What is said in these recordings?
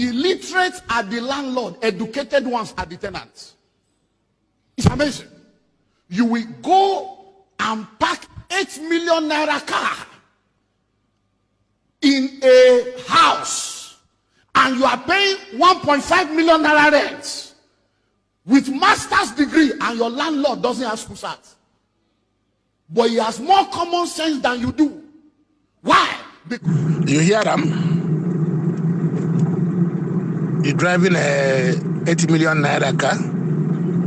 Illiterate are the landlord, educated ones are the tenants. It's amazing. You will go and park 8 million naira car in a house and you are paying 1.5 million naira rent with master's degree, and your landlord doesn't have school cert. But he has more common sense than you do. Why? Because you hear them? You're driving a 80 million naira car,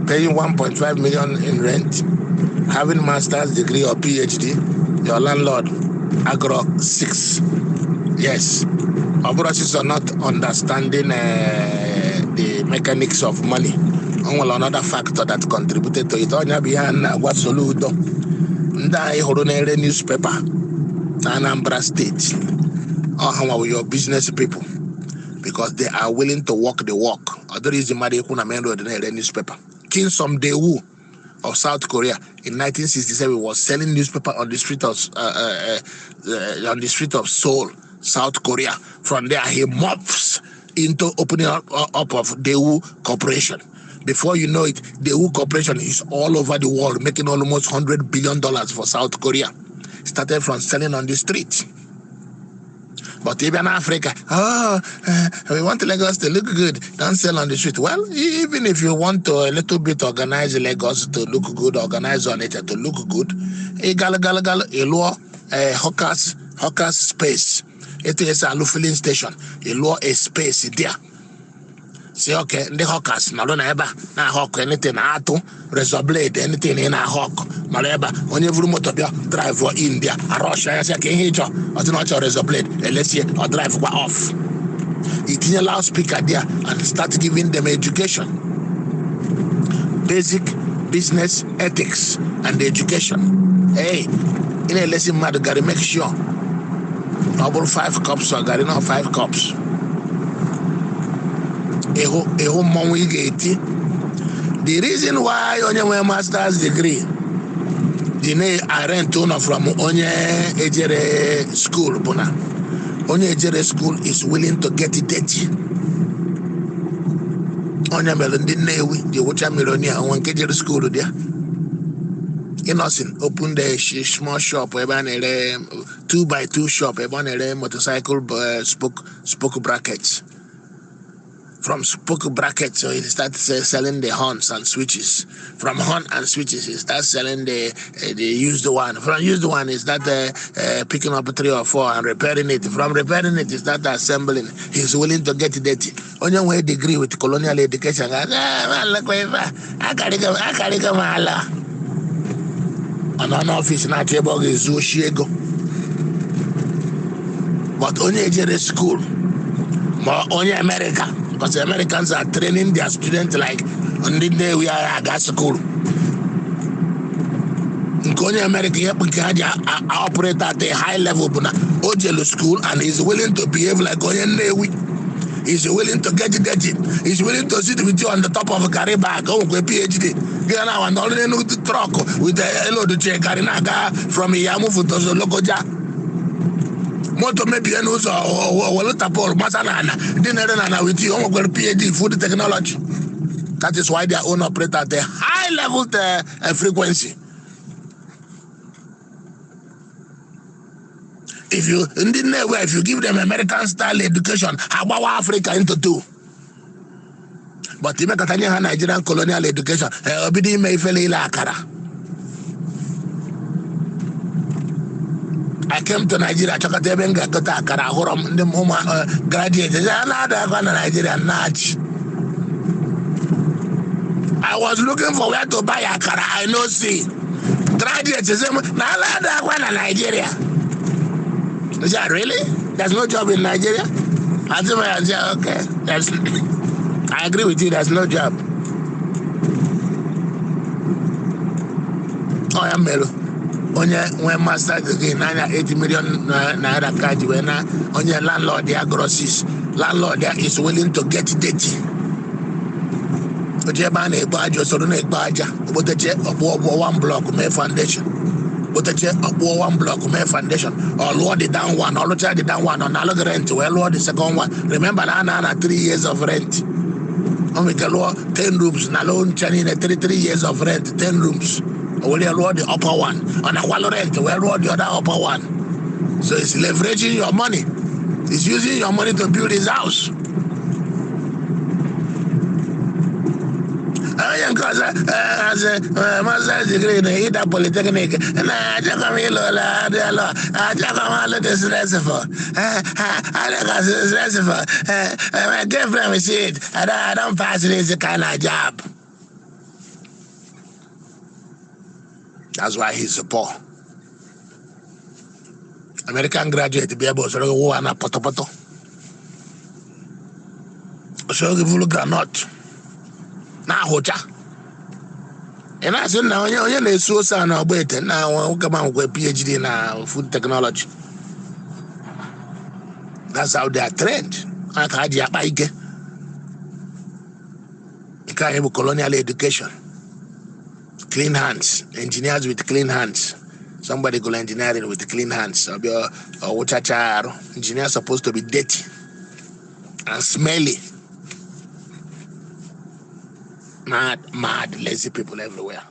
paying 1.5 million in rent, having master's degree or PhD. Your landlord, agro 6. Yes. Our brothers are not understanding the mechanics of money. Another factor that contributed to it. What soludo? Ndai horonere newspaper, Anambra State. Or your business people, because they are willing to walk the walk. Other is the Mariakuna main road in newspaper. King Ndigbo of South Korea in 1967 was selling newspaper on the street of Seoul, South Korea. From there, he morphs into opening up of Ndigbo Corporation. Before you know it, Ndigbo Corporation is all over the world, making almost $100 billion for South Korea. Started from selling on the street. But even in Africa, we want Lagos to look good, don't sell on the street. Well, even if you want to a little bit organize Lagos to look good, organize on it to look good, hawkers space. It is a filling station. A space there. Say, okay, the hawkers, na hawk anything, razor blade, anything in a hawk, maleba, when you drive for India, a Russia, I say, or not your razor blade, let's see, or drive off. It is a loudspeaker there and start giving them education. Basic business ethics and education. Hey, in a lesson, mother, gotta make sure. Double 5 cups or gotta know 5 cups. The reason why onye a master's degree, I rent from onye ejere school, onye ejere school is willing to get it dirty. Onye melundi newi, the water millionaire, one ejere school there. Innocent opened a small shop, 2x2 shop, motorcycle spoke brackets. From spoke brackets, so he started selling the horns and switches. From horn and switches, he starts selling the used one. From used one, he started picking up 3 or 4 and repairing it. From repairing it, he started assembling. He's willing to get dirty. On your way degree with colonial education, I can't come ala. An office na table is Zushiego. But only a school, more only America. Because the Americans are training their students like on the day we are at school. In America, we can operate at a high level, Ojelo school, and he's willing to behave like Oyenewi. He's willing to get dirty. He's willing to sit with you on the top of a carry bag, PhD. Get now and only know the truck with the hello to check Karinaga from Yamu to the Lokoja. Moto maybe and also Walutapol, Masanana, dinner with you, PhD, food technology. That is why they are own operate at a high level frequency. If you if you give them American style education, how about Africa into 2? But you make a Nigerian colonial education, Obidi may fail Akara. I came to Nigeria, Chakatebenga, Kotakara, Horam, the Moma graduates, another one Nigerian Natch. I was looking for where to buy Akara, I know, see. Graduates, another one Nigeria. Is that really? There's no job in Nigeria? I say, okay. I agree with you, there's no job. Oh, yeah, Melo. When master degree, 80 million naira cash, when on your landlord, they are grosses. Landlord there is willing to get dirty. But you ban a badge or so don't badge, but the check of 1 block, my foundation. But the one block, my foundation, or lower the down one, or lower the down one, or now rent, well, lower the second one. Remember, na 3 years of rent. We can lower 10 rooms, now loan churning 3 years of rent, 10 rooms. Only lower the upper one, on a wall rent, well, lower the other upper one. So it's leveraging your money. It's using your money to build his house. Because as a master's degree in either polytechnic, and I just come here, I just come out of this recipe. My girlfriend will see it. I don't pass this kind of job. That's why he's poor. American graduate to be able to go on a poto. So give you granite. Now, Hocha. And I said, now you're so son or better. Now, I'll come out with a PhD in food technology. That's how they are trained. I can't get you can't have colonial education. Clean hands. Engineers with clean hands. Somebody go engineering with clean hands. Engineers supposed to be dirty and smelly. Mad, lazy people everywhere.